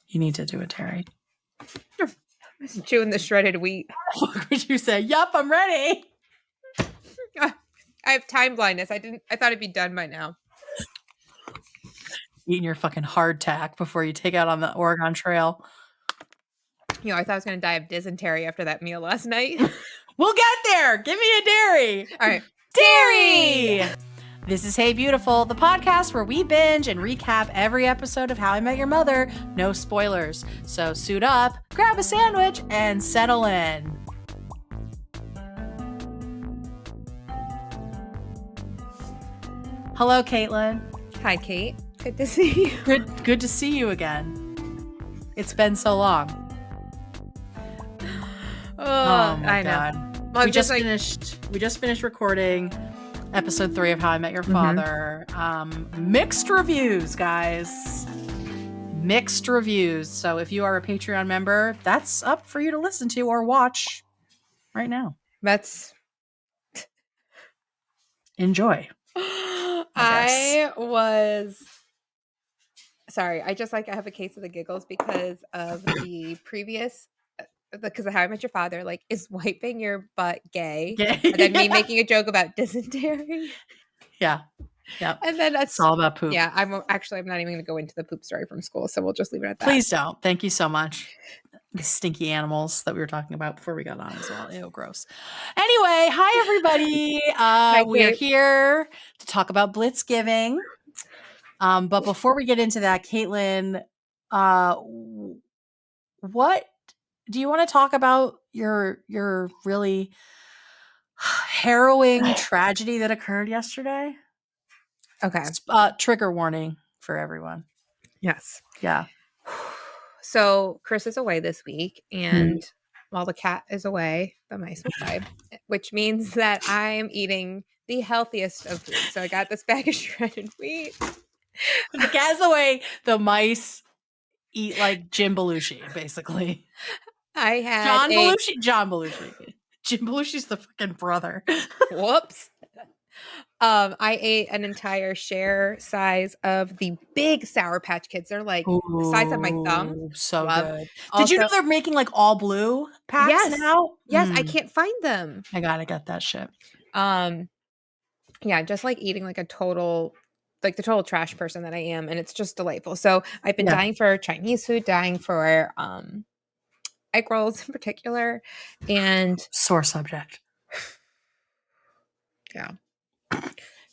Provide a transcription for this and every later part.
You need to do it, Terry. I'm chewing the shredded wheat. What would you say? Yup, I'm ready. I have time blindness. I thought it'd be done by now. Eating your fucking hardtack before you take out on the Oregon Trail. You know, I thought I was going to die of dysentery after that meal last night. We'll get there. Give me a dairy. All right. Dairy! This is Hey Beautiful, the podcast where we binge and recap every episode of How I Met Your Mother. No spoilers. So suit up, grab a sandwich, and settle in. Hello, Caitlin. Hi, Kate. Good to see you. Good to see you again. It's been so long. Oh my God. know. Well, We just finished recording episode 3 of How I Met Your Father. Mixed reviews, guys. Mixed reviews. So if you are a Patreon member, that's up for you to listen to or watch right now. Enjoy. I was sorry. I have a case of the giggles because of the previous. Because of How I Met Your Father, like, is wiping your butt gay? And then me making a joke about dysentery. Yeah. And then It's all about poop. Yeah, I'm not even going to go into the poop story from school, so we'll just leave it at that. Please don't. Thank you so much. The stinky animals that we were talking about before we got on as well. Ew, gross. Anyway, hi everybody. We are here to talk about Blitzgiving. But before we get into that, Caitlin, what do you want to talk about your really harrowing tragedy that occurred yesterday? Okay. Trigger warning for everyone. Yes. Yeah. So Chris is away this week, and while the cat is away, the mice will play, which means that I'm eating the healthiest of food. So I got this bag of shredded wheat. The cat's away, the mice eat like Jim Belushi, basically. I had John Belushi. Jim Belushi's the fucking brother. Whoops. I ate an entire share size of the big Sour Patch Kids. They're like the size of my thumb. So good. Also, did you know they're making like all blue packs now? Yes, I can't find them. I gotta get that shit. Yeah, just like eating like the total trash person that I am, and it's just delightful. So I've been dying for Chinese food, dying for egg rolls in particular, and sore subject. Yeah.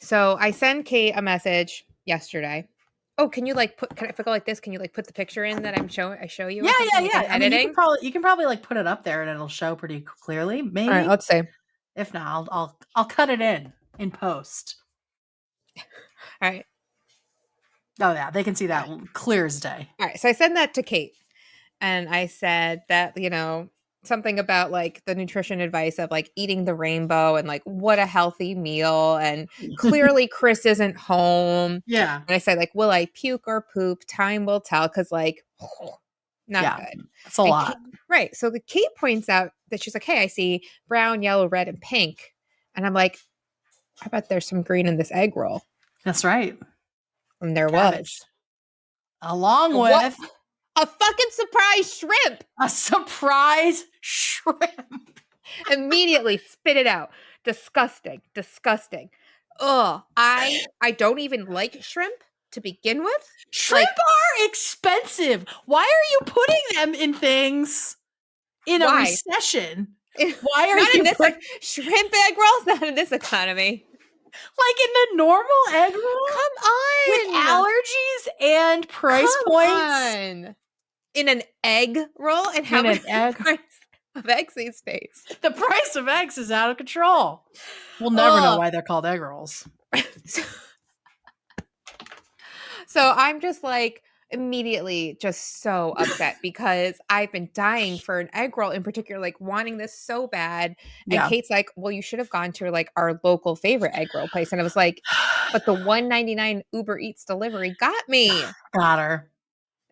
So I sent Kate a message yesterday. Oh, can if I go like this, can you like put the picture in that I show you? Yeah. I mean, you can probably like put it up there and it'll show pretty clearly. Maybe. All right, let's see. If not, I'll cut it in post. All right. Oh yeah, they can see that clear as day. All right. So I sent that to Kate, and I said that, something about like the nutrition advice of like eating the rainbow and like what a healthy meal, and clearly Chris isn't home. Yeah. And I said like, will I puke or poop? Time will tell, because like not good. That's a lot. Right. So the Kate points out that she's like, hey, I see brown, yellow, red, and pink. And I'm like, I bet there's some green in this egg roll. That's right. And there was. Along with a fucking surprise shrimp. A surprise shrimp. Immediately spit it out. Disgusting. Ugh. I don't even like shrimp to begin with. Shrimp are expensive. Why are you putting them in things in a recession? Why are you putting shrimp egg rolls? Not in this economy. Like in the normal egg roll? Come on. With allergies and price points? On. In an egg roll? And how much price of eggs these days? The price of eggs is out of control. We'll never know why they're called egg rolls. So I'm just like immediately just so upset because I've been dying for an egg roll in particular, like wanting this so bad. And Kate's like, well, you should have gone to like our local favorite egg roll place. And I was like, but the $1.99 Uber Eats delivery got me. Got her.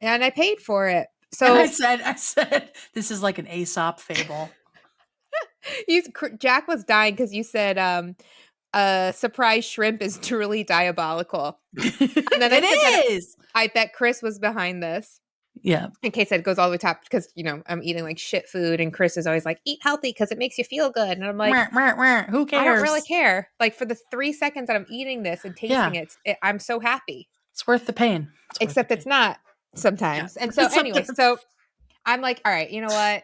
And I paid for it. So and I said, this is like an Aesop fable. Jack was dying because you said, surprise shrimp is truly diabolical. And then it is. I bet Chris was behind this. Yeah. And Kate said it goes all the way top because, I'm eating like shit food. And Chris is always like, eat healthy because it makes you feel good. And I'm like, who cares? I don't really care. Like for the 3 seconds that I'm eating this and tasting I'm so happy. It's worth the pain. Except it's not sometimes. Yeah. And so anyway, so I'm like, all right, you know what?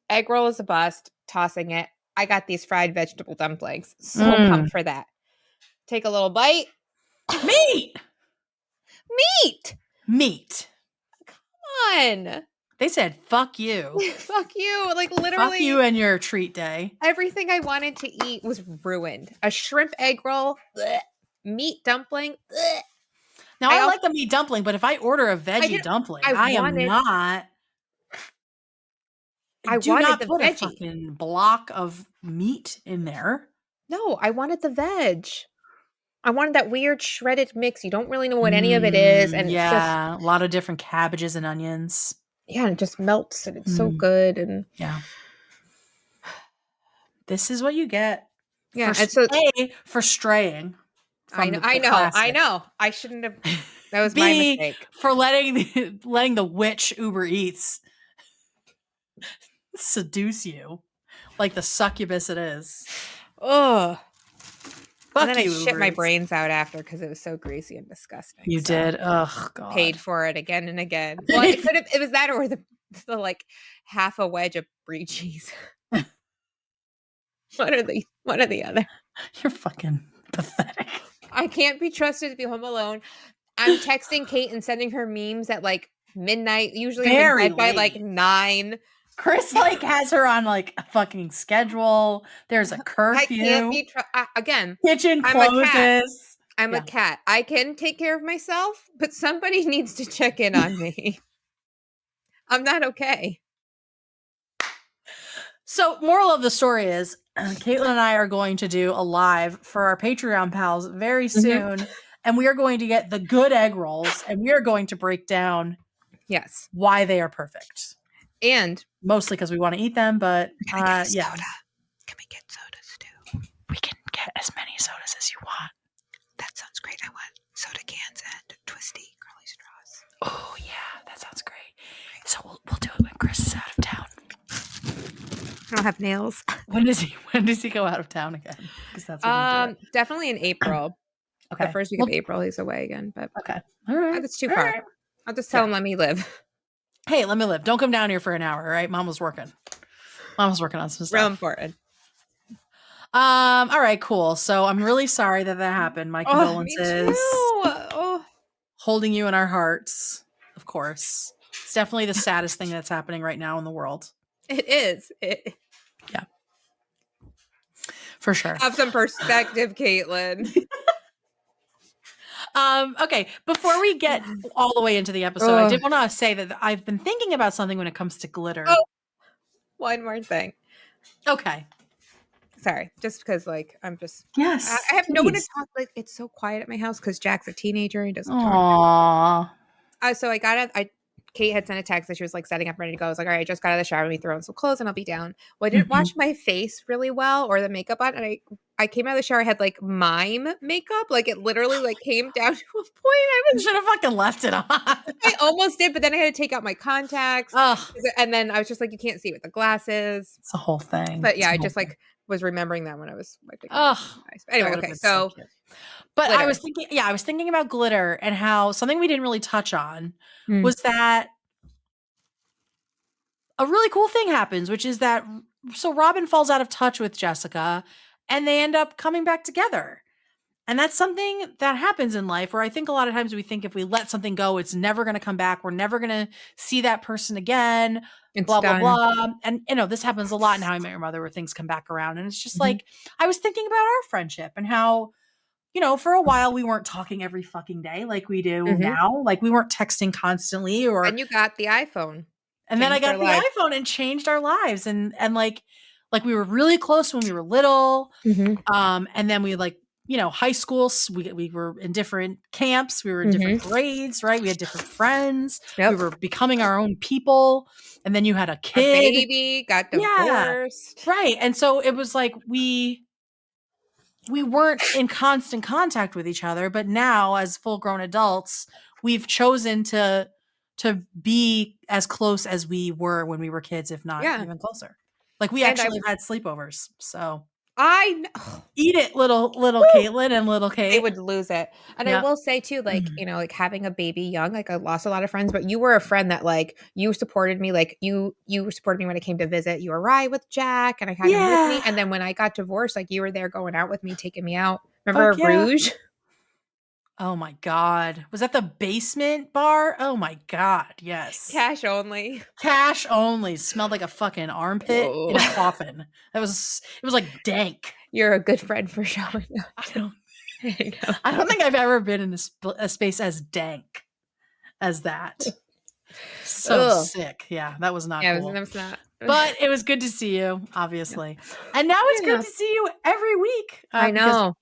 Egg roll is a bust. Tossing it. I got these fried vegetable dumplings. So pumped for that. Take a little bite. Meat. Come on. They said, fuck you. Fuck you. Like literally. Fuck you and your treat day. Everything I wanted to eat was ruined. A shrimp egg roll. Bleh. Meat dumpling. Bleh. Now, I like a meat dumpling, but if I order a veggie dumpling, I do not put a fucking block of meat in there. No, I wanted the veg. I wanted that weird shredded mix. You don't really know what any of it is. And it's just a lot of different cabbages and onions. Yeah, and it just melts and it's so good. And yeah. This is what you get. Yeah. For straying. I know. I shouldn't have. That was my mistake. For letting the witch Uber Eats seduce you like the succubus it is. Ugh. Fuck and then you, I shit my brains out after because it was so greasy and disgusting. You did. Oh God. Paid for it again and again. Well, it was that or the like half a wedge of brie cheese. One or the other. You're fucking pathetic. I can't be trusted to be home alone. I'm texting Kate and sending her memes at like midnight. Usually I'm in bed by like 9. Chris has her on like a fucking schedule. There's a curfew. I can't be again. Kitchen closes. I'm a cat. I can take care of myself, but somebody needs to check in on me. I'm not okay. So, moral of the story is, Caitlin and I are going to do a live for our Patreon pals very soon, and we are going to get the good egg rolls, and we are going to break down why they are perfect. And mostly because we want to eat them, but soda. Can we get sodas too? We can get as many sodas as you want. That sounds great. I want soda cans and twisty curly straws. Oh yeah, that sounds great. So we'll do it when Chris is out of town. I don't have nails. When does he go out of town again? Because that's definitely in April. Okay, the first week of April he's away again. But okay, all right, that's too far. Right. I'll just tell him let me live. Hey, let me live. Don't come down here for an hour, all right? Mom was working on some stuff. Real important. All right, cool. So I'm really sorry that happened. My condolences. Me too. Holding you in our hearts, of course. It's definitely the saddest thing that's happening right now in the world. It is. Yeah. For sure. Have some perspective, Caitlin. Okay, before we get all the way into the episode, I did want to say that I've been thinking about something when it comes to glitter. Oh, one more thing. Okay. Sorry, just because I'm just yes. I have no one to talk. It's so quiet at my house because Jack's a teenager and he doesn't talk. So Kate had sent a text that she was setting up ready to go. I was like, all right, I just got out of the shower. Let me throw on some clothes and I'll be down. Well, I didn't wash my face really well or the makeup on. And I came out of the shower. I had MIME makeup. It literally came down to a point. I should have fucking left it on. I almost did, but then I had to take out my contacts. And then I was just you can't see with the glasses. It's a whole thing. But yeah, I just was remembering that when I was anyway, okay. So but glitter. I was thinking about glitter and how something we didn't really touch on was that a really cool thing happens, which is that so Robin falls out of touch with Jessica and they end up coming back together. And that's something that happens in life where I think a lot of times we think if we let something go, it's never going to come back. We're never going to see that person again. It's blah, done. blah, blah. And, this happens a lot in How I Met Your Mother where things come back around. And it's just I was thinking about our friendship and how, for a while we weren't talking every fucking day like we do now. We weren't texting constantly and you got the iPhone. And then I got the iPhone and changed our lives. And we were really close when we were little. And then we high school, we were in different camps. We were in different grades, right? We had different friends. Yep. We were becoming our own people. And then you had a kid. Our baby got divorced. Yeah, right. And so it was we weren't in constant contact with each other. But now as full grown adults, we've chosen to to be as close as we were when we were kids, if not even closer. Like we actually had sleepovers. So I know. Eat it, little Caitlin and little Kate. They would lose it. And I will say too, like, like having a baby young, like I lost a lot of friends, but you were a friend that like you supported me. Like you supported me when I came to visit. You were right with Jack and I had him with me. And then when I got divorced, like you were there going out with me, taking me out. Remember Rouge? Oh my God. Was that the basement bar? Oh my God. Yes. Cash only. Cash only. Smelled like a fucking armpit in a coffin. It was like dank. You're a good friend for showing up. I don't think I've ever been in a space as dank as that. So sick. Yeah, that was not cool. That was not. But it was good to see you, obviously. And now it's good to see you every week. I know.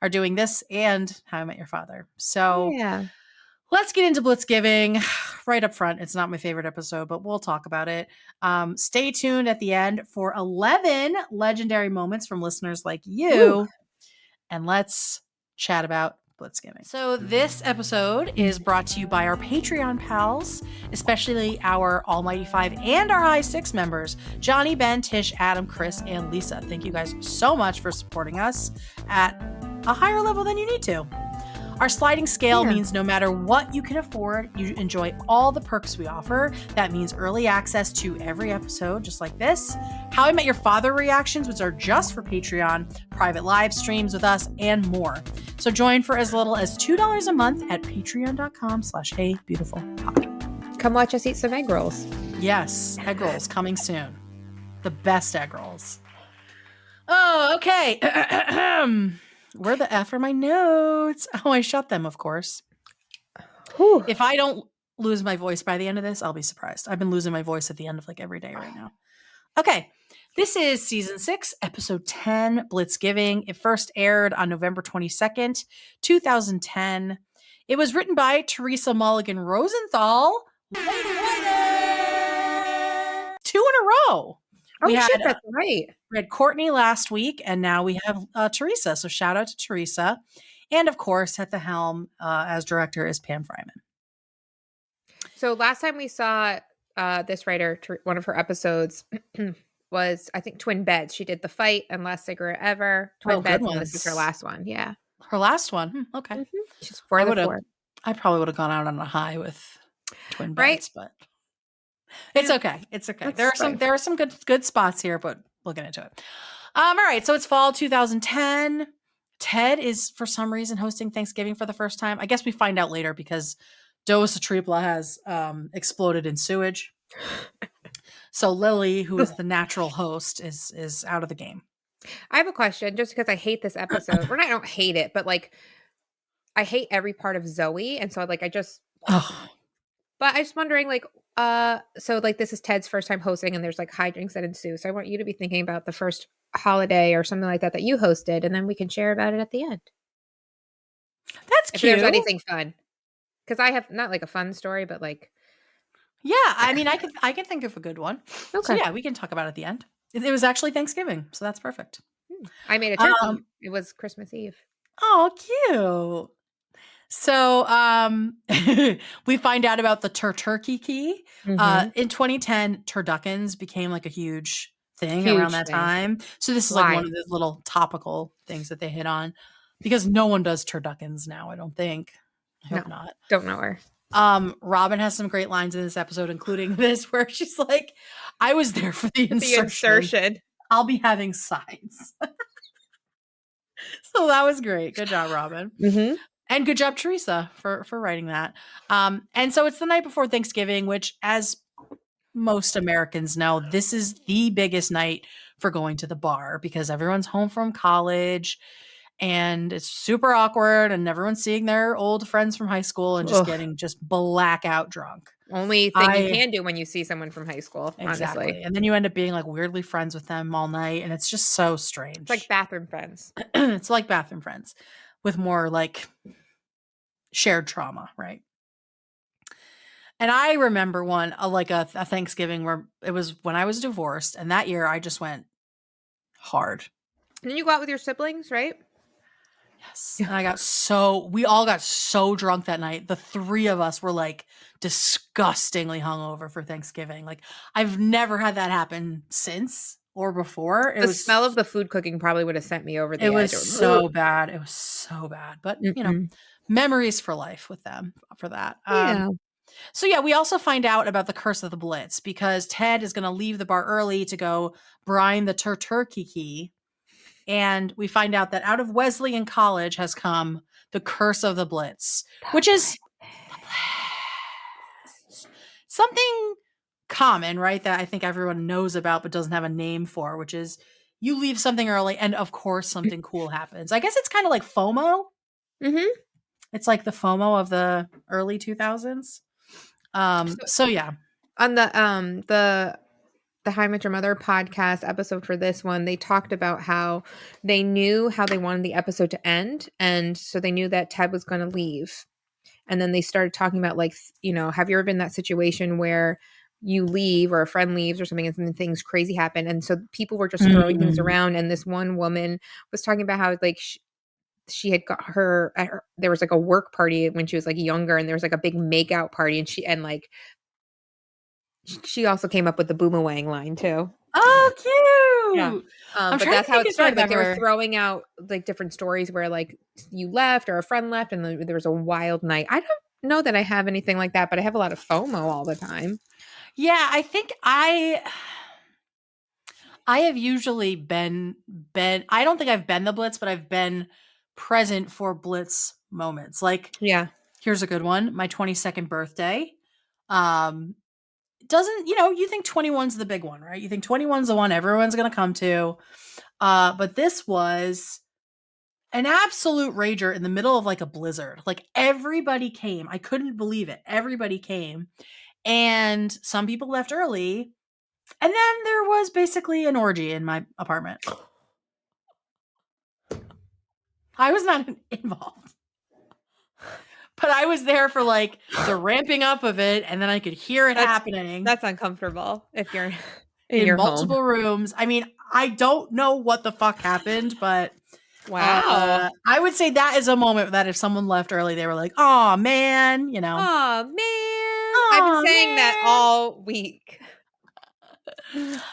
Are doing this and How I Met Your Father. So let's get into Blitzgiving right up front. It's not my favorite episode, but we'll talk about it. Stay tuned at the end for 11 legendary moments from listeners like you. And let's chat about Blitzgiving. So this episode is brought to you by our Patreon pals, especially our Almighty 5 and our High 6 members, Johnny, Ben, Tish, Adam, Chris, and Lisa. Thank you guys so much for supporting us at a higher level than you need to. Our sliding scale means no matter what you can afford, you enjoy all the perks we offer. That means early access to every episode, just like this, How I Met Your Father reactions, which are just for Patreon, private live streams with us, and more. So join for as little as $2 a month at patreon.com/HeyBeautifulPod. Come watch us eat some egg rolls. Yes, egg rolls coming soon. The best egg rolls. Oh, okay. Where the F are my notes? Oh, I shut them, of course. Whew. If I don't lose my voice by the end of this, I'll be surprised. I've been losing my voice at the end of like every day right now. Okay. This is season 6, episode 10, Blitzgiving. It first aired on November 22nd, 2010. It was written by Teresa Mulligan Rosenthal. Two in a row. Shit, that's right. We had Courtney last week, and now we have Teresa. So shout out to Teresa. And of course, at the helm as director is Pam Fryman. So last time we saw this writer, one of her episodes was, I think, Twin Beds. She did The Fight and Last Cigarette Ever. Twin Beds, and this is her last one. Yeah. Her last one. Okay. Mm-hmm. She's 4 of the 4. I probably would have gone out on a high with Twin Beds, but it's okay. It's okay. There are some good spots here, but we'll get into it. All right. So it's fall 2010. Ted is for some reason hosting Thanksgiving for the first time. I guess we find out later because Dos Tripla has exploded in sewage. So Lily, who is the natural host, is out of the game. I have a question, just because I hate this episode. I don't hate it, but like I hate every part of Zoe, and so like I just. But I was wondering, like, so like this is Ted's first time hosting, and there's like hijinks that ensue. So I want you to be thinking about the first holiday or something like that you hosted, and then we can share about it at the end. That's cute. If there's anything fun, because I have not like a fun story, but like. Yeah, I mean, I can think of a good one. Okay. So yeah, we can talk about it at the end. It was actually Thanksgiving, so that's perfect. I made a turkey. It was Christmas Eve. Oh, cute. So we find out about the turkey key. Mm-hmm. In 2010, turduckens became like a huge thing around that time. So this is like one of the little topical things that they hit on because no one does turduckens now, I don't think. I hope not. Don't know her. Robin has some great lines in this episode, including this where she's like, I was there for the insertion. I'll be having sides. So that was great. Good job, Robin. Mm-hmm. And good job, Teresa, for writing that. And so it's the night before Thanksgiving, which, as most Americans know, this is the biggest night for going to the bar because everyone's home from college and it's super awkward and everyone's seeing their old friends from high school and just getting just blackout drunk. Only thing you can do when you see someone from high school, exactly. Honestly. And then you end up being like weirdly friends with them all night and it's just so strange. It's like bathroom friends. It's like bathroom friends with more like shared trauma, right? And I remember one, a Thanksgiving where it was when I was divorced, and that year I just went hard. And then you go out with your siblings, right? Yes. And we all got so drunk that night. The three of us were like disgustingly hungover for Thanksgiving. Like I've never had that happen since or before. The smell of the food cooking probably would have sent me over the It edge. was so bad. It was so bad. But, memories for life with them for that. Yeah. So yeah, we also find out about the curse of the Blitz because Ted is going to leave the bar early to go brine the turkey. And we find out that out of Wesleyan College has come the curse of the Blitz, which is something common, right? That I think everyone knows about but doesn't have a name for, which is you leave something early and of course something cool happens. I guess it's kind of like FOMO. Mm-hmm. It's like the FOMO of the early 2000s. So yeah. On the How I Met Your Mother podcast episode for this one, they talked about how they knew how they wanted the episode to end. And so they knew that Ted was going to leave. And then they started talking about like, have you ever been in that situation where you leave or a friend leaves or something and then things crazy happen? And so people were just throwing things around. And this one woman was talking about how like she had got there was like a work party when she was like younger and there was like a big makeout party and she also came up with the boomerang line too. Oh, cute. Yeah. But that's how it started. Like they were throwing out like different stories where like you left or a friend left and there was a wild night. I don't know that I have anything like that, but I have a lot of FOMO all the time. Yeah, I think I have usually been I don't think I've been the Blitz, but I've been present for Blitz moments. Like, yeah, here's a good one. My 22nd birthday. Doesn't, you think 21's the big one, right? You think 21's the one everyone's going to come to. But this was an absolute rager in the middle of like a blizzard. Like everybody came. I couldn't believe it. Everybody came. And some people left early. And then there was basically an orgy in my apartment. I was not involved. But I was there for like the ramping up of it, and then I could hear it happening. That's uncomfortable if you're in your multiple rooms. I mean, I don't know what the fuck happened, but wow. I would say that is a moment that if someone left early, they were like, "Oh man," Oh man. I've been saying that all week.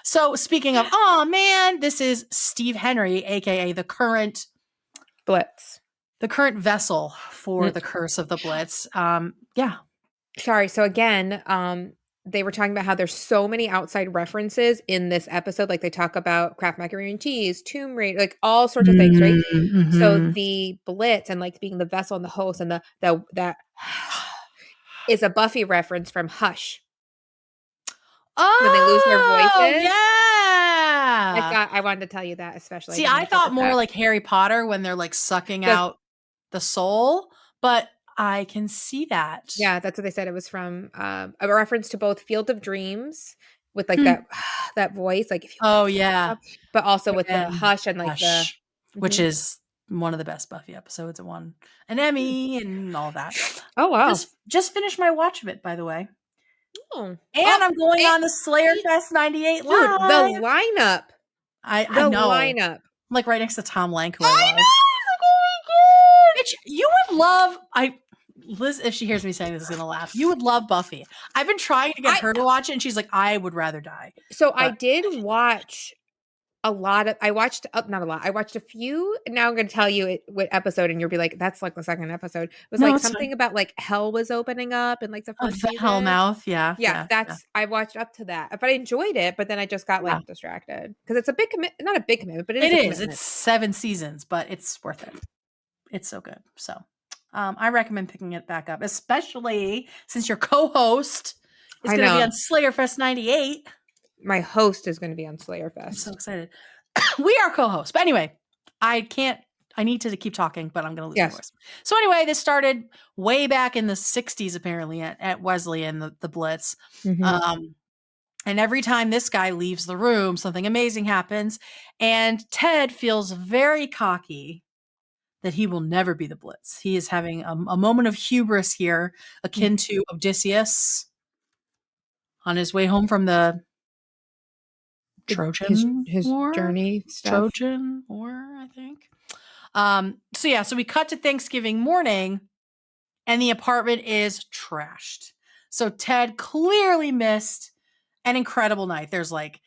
So speaking of, oh man, this is Steve Henry, aka the current Blitz. The current vessel for the curse of the Blitz. Yeah. Sorry. So again, they were talking about how there's so many outside references in this episode. Like they talk about Kraft macaroni and cheese, Tomb Raider, like all sorts of things, right? Mm-hmm. So the Blitz and like being the vessel and the host and that is a Buffy reference from Hush. Oh, when they lose their voices. Yeah. I wanted to tell you that, especially. See, I thought more like Harry Potter when they're like sucking out the soul, but I can see that. Yeah, that's what they said. It was from a reference to both Field of Dreams with like that voice, like if you yeah, but also with the Hush and like Hush, which is one of the best Buffy episodes. It won an Emmy and all that. Oh wow! Just finished my watch of it, by the way. Oh, and I'm going on the Slayer Fest 98 dude, live. the lineup. I know. Lineup. I'm like right next to Tom Lank. I know. He's like, oh my god! Bitch, you would love. Liz, if she hears me saying this, is gonna laugh. You would love Buffy. I've been trying to get her to watch it, and she's like, "I would rather die." So I did watch a lot of. I watched not a lot. I watched a few. Now I'm going to tell you what episode, and you'll be like, "That's like the second episode." It was like something about like hell was opening up, and like the first season. Hellmouth, yeah. I watched up to that, but I enjoyed it. But then I just got like distracted because it's a big not a big commitment, but it is. It's 7 seasons, but it's worth it. It's so good. So. I recommend picking it back up, especially since your co-host is going to be on Slayer Fest 98. My host is going to be on Slayer Fest. I'm so excited. We are co-hosts. But anyway, I need to keep talking, but I'm going to lose my voice. So anyway, this started way back in the 60s, apparently, at Wesleyan, the Blitz. Mm-hmm. And every time this guy leaves the room, something amazing happens. And Ted feels very cocky that he will never be the Blitz. He is having a moment of hubris here, akin to Odysseus on his way home from the Trojan his War? journey stuff. Trojan War, I think. So we cut to Thanksgiving morning and the apartment is trashed. So Ted clearly missed an incredible night. There's like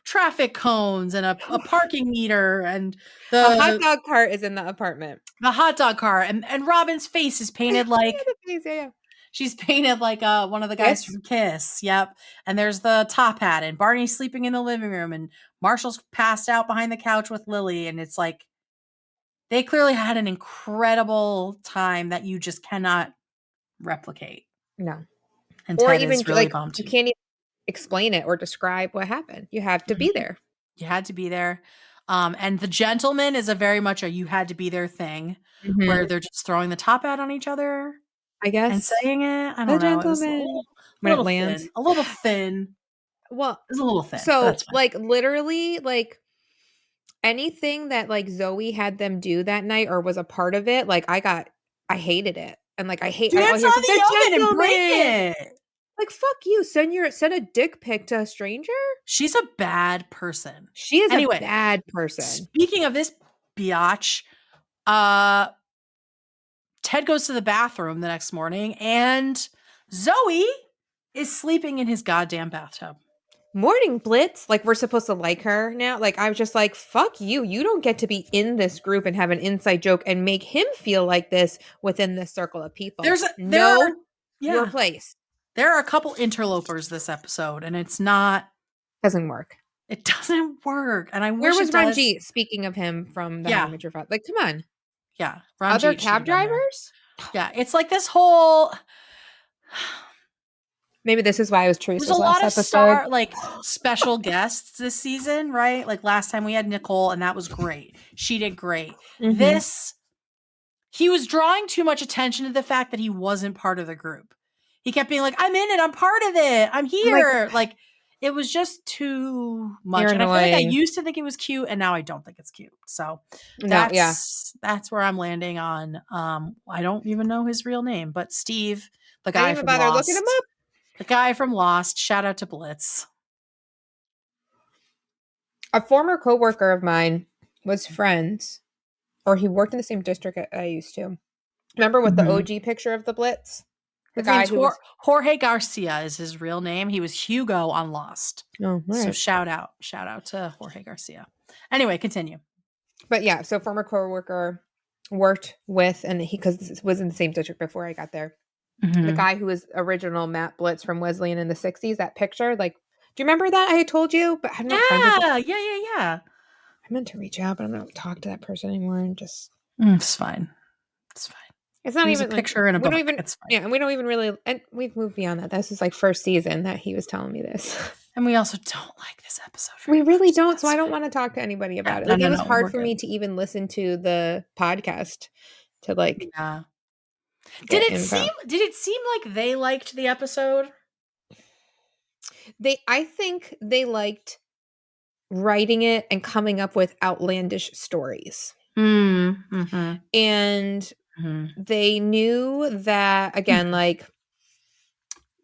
traffic cones and a parking meter and a hot dog cart is in the apartment. The hot dog cart and Robin's face is painted like yeah. She's painted like one of the guys from Kiss. Yep. And there's the top hat and Barney's sleeping in the living room and Marshall's passed out behind the couch with Lily. And it's like, they clearly had an incredible time that you just cannot replicate. No. And Ted is really bummed. You can't even explain it or describe what happened. You have to be there. You had to be there. And The Gentleman is a very much a you had to be there thing where they're just throwing the top hat on each other. I guess. And saying it. I don't know. Gentleman. When it lands. Thin. A little thin. Well, it's a little thin. So like literally like anything that like Zoe had them do that night or was a part of it, like I hated it. And like I hate Dance on the oven and break it. Like fuck you. Send a dick pic to a stranger? She's a bad person. She is a bad person. Speaking of this biatch, Ted goes to the bathroom the next morning and Zoe is sleeping in his goddamn bathtub. Morning, Blitz. Like, we're supposed to like her now. Like, I was just like, fuck you. You don't get to be in this group and have an inside joke and make him feel like this within this circle of people. Your place. There are a couple interlopers this episode, and it's not... Doesn't work. It doesn't work. And I wish Where was Ranjit, speaking of him from the How I Met Your Father? Like, come on. Yeah. Ranjit other cab drivers? Yeah. It's like this whole... Maybe this is why I was Teresa's There's a lot of special guests this season, right? Like last time we had Nicole, and that was great. She did great. He was drawing too much attention to the fact that he wasn't part of the group. He kept being like, I'm in it. I'm part of it. I'm here. Like it was just too much. And I feel like I used to think it was cute, and now I don't think it's cute. So that's where I'm landing on. I don't even know his real name, but Steve, the guy from Lost. Looking him up. The guy from Lost. Shout out to Blitz. A former coworker of mine was friends, or he worked in the same district I used to. Remember with the OG picture of the Blitz? The guy who Jorge Garcia is his real name. He was Hugo on Lost. Oh, right. So shout out to Jorge Garcia. Anyway, continue. But yeah, so former coworker worked with, and because this was in the same district before I got there. The guy who was original Matt Blitz from Wesleyan in the 60s, that picture, like, do you remember that I had told you? But I'm not yeah. I meant to reach out, but I'm not talk to that person anymore and just it's fine. It's not even a picture in a book. It's fine. Yeah, and we don't even really, and we've moved beyond that. This is like first season that he was telling me this. And we also don't like this episode. We really don't, so I don't want to talk to anybody about it. Like it was hard for me to even listen to the podcast to like Did it seem like they liked the episode? I think they liked writing it and coming up with outlandish stories. And they knew that, again, like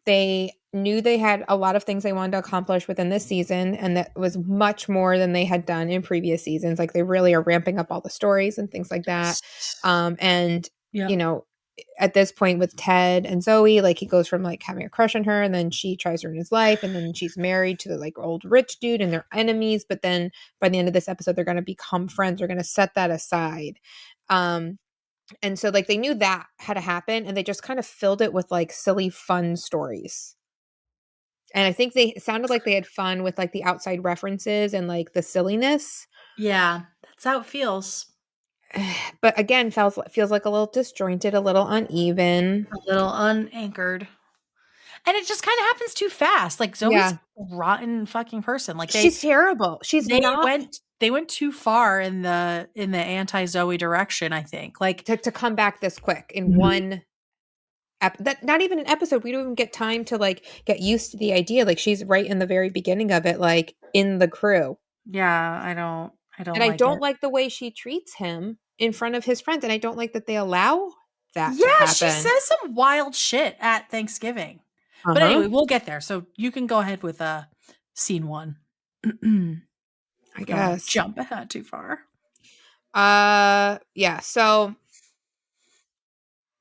they knew they had a lot of things they wanted to accomplish within this season, and that was much more than they had done in previous seasons. Like they really are ramping up all the stories and things like that. You know, at this point with Ted and Zoe, like he goes from like having a crush on her, and then she tries to ruin his life, and then she's married to the like old rich dude, and they're enemies. But then by the end of this episode, they're going to become friends. They're going to set that aside. And so like they knew that had to happen, and they just kind of filled it with like silly, fun stories. And I think it sounded like they had fun with like the outside references and like the silliness. Yeah, that's how it feels. But again, feels like a little disjointed, a little uneven, a little unanchored. And it just kind of happens too fast. Like Zoe's a rotten fucking person. Like she's terrible. They went too far in the anti-Zoe direction, I think. Like to come back this quick in one that not even an episode. We don't even get time to like get used to the idea. Like she's right in the very beginning of it, like in the crew. Yeah, I don't and I don't like the way she treats him in front of his friends, and I don't like that they allow that to happen. She says some wild shit at Thanksgiving. But anyway, we'll get there. So you can go ahead with scene 1. I guess. Jump ahead too far. Yeah. So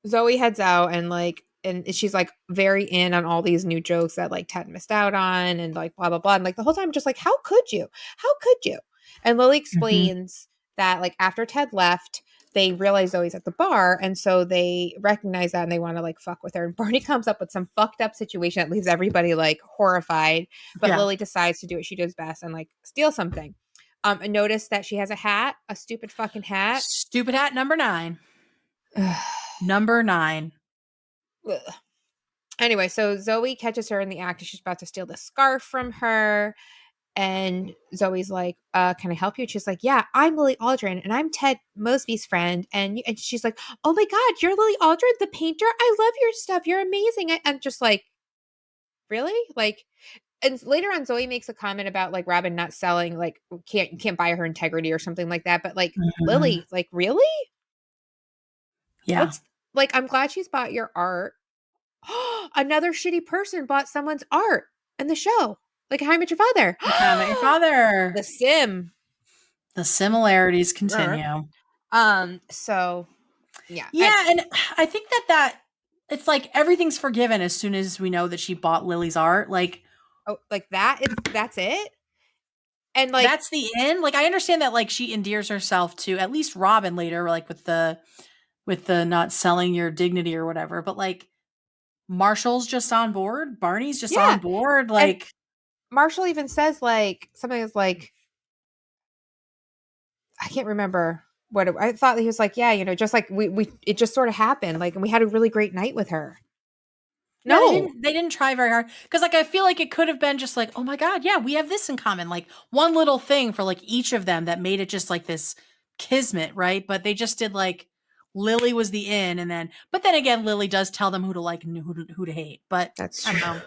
Zoe heads out and she's like very in on all these new jokes that like Ted missed out on and like blah blah blah. And like the whole time, just like, how could you? How could you? And Lily explains that like after Ted left, they realize Zoe's at the bar, and so they recognize that and they want to like fuck with her. And Barney comes up with some fucked up situation that leaves everybody like horrified. But Lily decides to do what she does best and like steal something. And notice that she has a hat, a stupid fucking hat. Stupid hat number 9. Number 9. Ugh. Anyway, so Zoe catches her in the act and she's about to steal the scarf from her. And Zoe's like, can I help you? And she's like, yeah, I'm Lily Aldrin and I'm Ted Mosby's friend. And she's like, oh my God, you're Lily Aldrin, the painter? I love your stuff. You're amazing. I'm just like, really? Like, and later on, Zoe makes a comment about like Robin not selling, like, can't buy her integrity or something like that. But like, Lily, like, really? Yeah. Like, I'm glad she's bought your art. Another shitty person bought someone's art in the show. Like, How I Met Your Father. How I Met Your Father. The Sim. The similarities continue. So, yeah. Yeah, and I think that it's like everything's forgiven as soon as we know that she bought Lily's art. Like, oh, like that's it? And like that's the end. Like, I understand that like she endears herself to at least Robin later, like with the not selling your dignity or whatever. But like Marshall's just on board. Barney's just on board. Like, and Marshall even says like something is like, I can't remember what I thought he was like, yeah, you know, just like we it just sort of happened. Like, and we had a really great night with her. No, they didn't try very hard. Because like I feel like it could have been just like, oh my God, yeah, we have this in common. Like one little thing for like each of them that made it just like this kismet, right? But they just did like Lily was the in, and but then again, Lily does tell them who to like and who to hate. But that's true.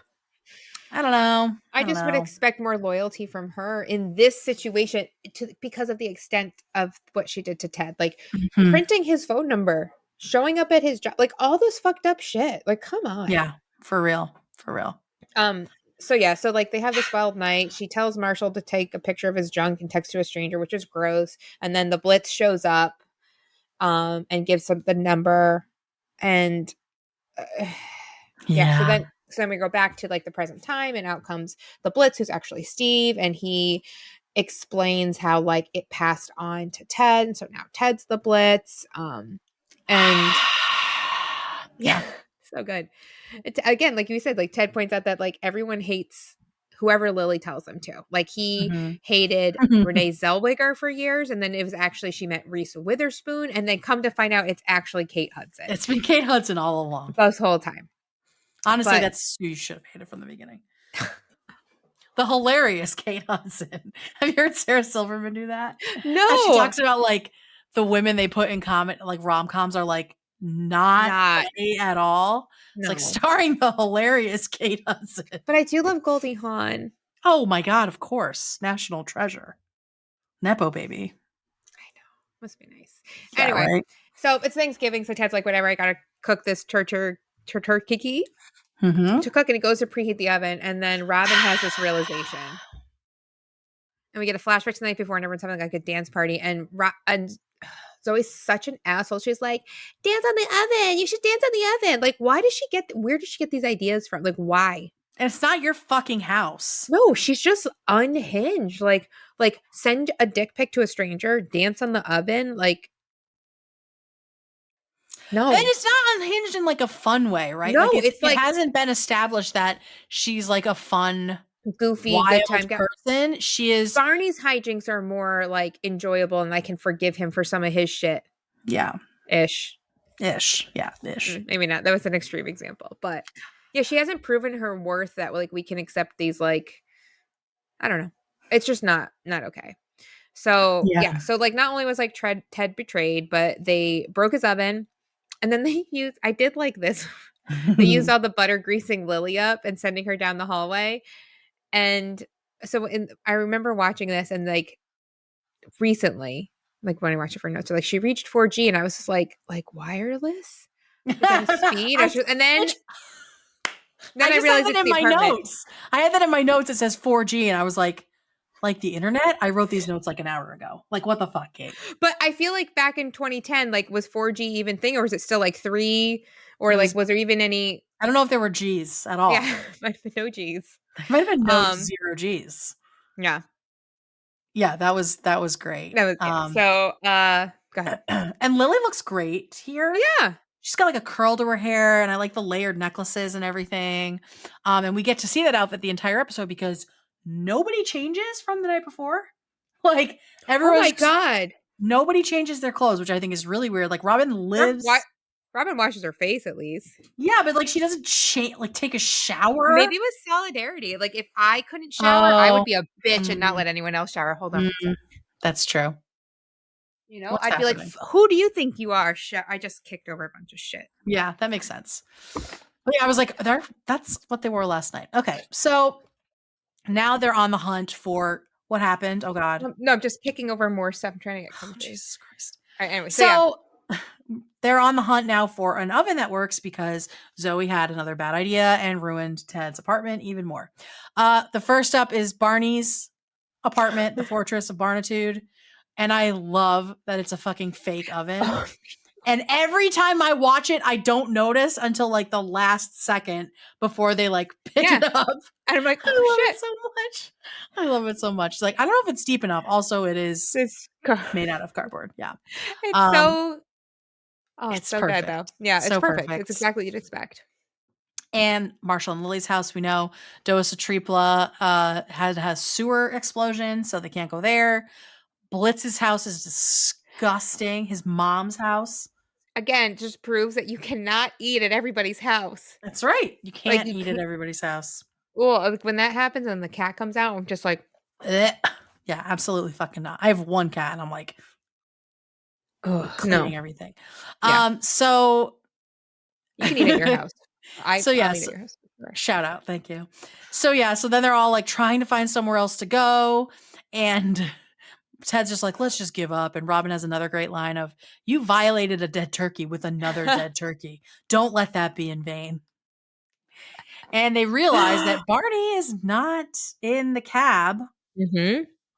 I don't know. I just would expect more loyalty from her in this situation because of the extent of what she did to Ted. Like printing his phone number, showing up at his job, like all this fucked up shit. Like, come on. Yeah, for real. For real. So yeah, so like they have this wild night. She tells Marshall to take a picture of his junk and text to a stranger, which is gross. And then the Blitz shows up and gives him the number. And so then we go back to like the present time, and out comes the Blitz, who's actually Steve, and he explains how like it passed on to Ted, and so now Ted's the Blitz. And yeah, so good. Again, like you said, like Ted points out that like everyone hates whoever Lily tells them to. Like he hated Renee Zellweger for years, and then it was actually she met Reese Witherspoon, and then come to find out it's actually Kate Hudson. It's been Kate Hudson all along. This whole time. Honestly, that's who you should have hated from the beginning. The hilarious Kate Hudson. Have you heard Sarah Silverman do that? No. She talks about like the women they put in comment, like rom-coms are like not funny at all. No. It's like starring the hilarious Kate Hudson. But I do love Goldie Hawn. Oh my God, of course. National treasure. Nepo baby. I know. Must be nice. Anyway, right? So it's Thanksgiving, so Ted's like, whatever, I gotta cook this turkey to cook, and he goes to preheat the oven, and then Robin has this realization. And we get a flashback to the night before, and everyone's having like a dance party, and Zoe's such an asshole. She's like, dance on the oven. You should dance on the oven. Like, where does she get these ideas from? Like, why? And it's not your fucking house. No, she's just unhinged. Like send a dick pic to a stranger, dance on the oven. Like, no. And it's not unhinged in like a fun way, right? No, like it hasn't been established that she's like a fun, goofy, wild person. She is. Barney's hijinks are more like enjoyable, and I can forgive him for some of his shit. Yeah. Ish. Yeah, ish. Maybe not. That was an extreme example. But yeah, she hasn't proven her worth that like we can accept these, like, I don't know. It's just not okay. So yeah. So like not only was like Ted betrayed, but they broke his oven. And then I did like this. They used all the butter greasing Lily up and sending her down the hallway. And so I remember watching this, and like recently, like when I watched it for notes, like she reached 4G, and I was just like wireless? Is that a speed? And then I realized it's the apartment. I had that in my notes. It says 4G, and I was like like the internet, I wrote these notes like an hour ago. Like, what the fuck, Kate? But I feel like back in 2010, like, was 4G even thing, or was it still like 3? Or was there even any? I don't know if there were G's at all. Yeah, might have been no G's. There might have been no 0 G's. Yeah. Yeah, that was great. That was so go ahead. And Lily looks great here. Yeah. She's got like a curl to her hair, and I like the layered necklaces and everything. And we get to see that outfit the entire episode because nobody changes from the night before. Like everyone. Oh my god. Nobody changes their clothes, which I think is really weird. Like Robin lives. Robin washes her face at least. Yeah, but like she doesn't take a shower. Maybe it was solidarity. Like if I couldn't shower, I would be a bitch and not let anyone else shower. Hold on. That's true. You know, I'd be like, who do you think you are? I just kicked over a bunch of shit. Yeah, that makes sense. But yeah, I was like, that's what they wore last night. Okay, so now they're on the hunt for what happened. Oh God. No, I'm just kicking over more stuff. I'm trying to get comfy. Jesus Christ. All right, anyway, so they're on the hunt now for an oven that works because Zoe had another bad idea and ruined Ted's apartment even more. The first up is Barney's apartment, the Fortress of Barnitude. And I love that it's a fucking fake oven. And every time I watch it, I don't notice until like the last second before they like pick it up. And I'm like, I love it so much. I love it so much. It's like, I don't know if it's deep enough. Also, it's made out of cardboard. Yeah. It's it's so perfect. good though. Yeah, it's so perfect. It's exactly what you'd expect. And Marshall and Lily's house, we know Dosa Tripla has sewer explosion, so they can't go there. Blitz's house is disgusting. His mom's house. Again, just proves that you cannot eat at everybody's house. That's right. You can't eat at everybody's house. Well, when that happens and the cat comes out, I'm just like, yeah, absolutely fucking not. I have one cat and I'm like cleaning everything. Yeah. So you can eat at your house. I'll eat at your house. Shout out. Thank you. So then they're all like trying to find somewhere else to go. And Ted's just like, let's just give up. And Robin has another great line of, you violated a dead turkey with another dead turkey. Don't let that be in vain. And they realize that Barney is not in the cab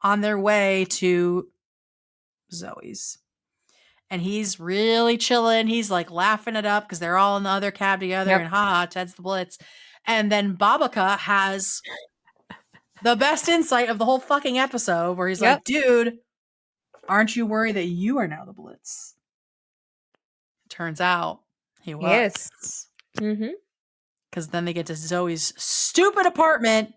on their way to Zoe's. And he's really chilling. He's like laughing it up because they're all in the other cab together. And haha, Ted's the Blitz. And then Babaka has the best insight of the whole fucking episode where he's like, dude, aren't you worried that you are now the Blitz? Turns out he was. Yes. Because then they get to Zoe's stupid apartment.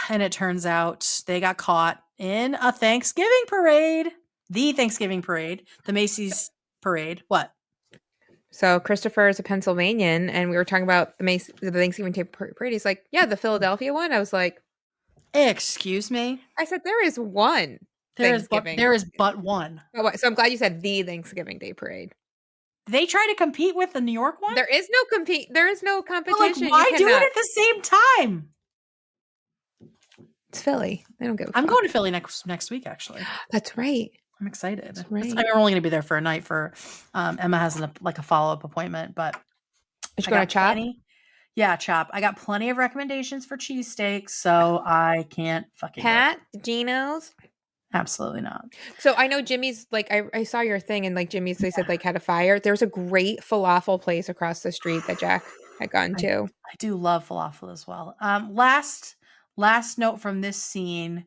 And it turns out they got caught in a Thanksgiving parade. The Thanksgiving parade. The Macy's parade. What? So Christopher is a Pennsylvanian, and we were talking about the Thanksgiving parade. He's like, yeah, the Philadelphia one. I was like, excuse me? I said, there is one Thanksgiving. There is but one. Oh, so I'm glad you said the Thanksgiving Day parade. They try to compete with the New York one? There is no competition. But like, why do it at the same time? It's Philly. They don't give a fuck. I'm going to Philly next week, actually. That's right. I'm excited. That's right. We're only going to be there for a night for Emma has a follow-up appointment, but is she going to Chop? Yeah, Chop. I got plenty of recommendations for cheesesteaks, so I can't fucking Pat, Geno's? Absolutely not. So I know Jimmy's, like, I saw your thing, and like Jimmy's, they said like had a fire. There's a great falafel place across the street that Jack had gone to. I do love falafel as well. Last note from this scene,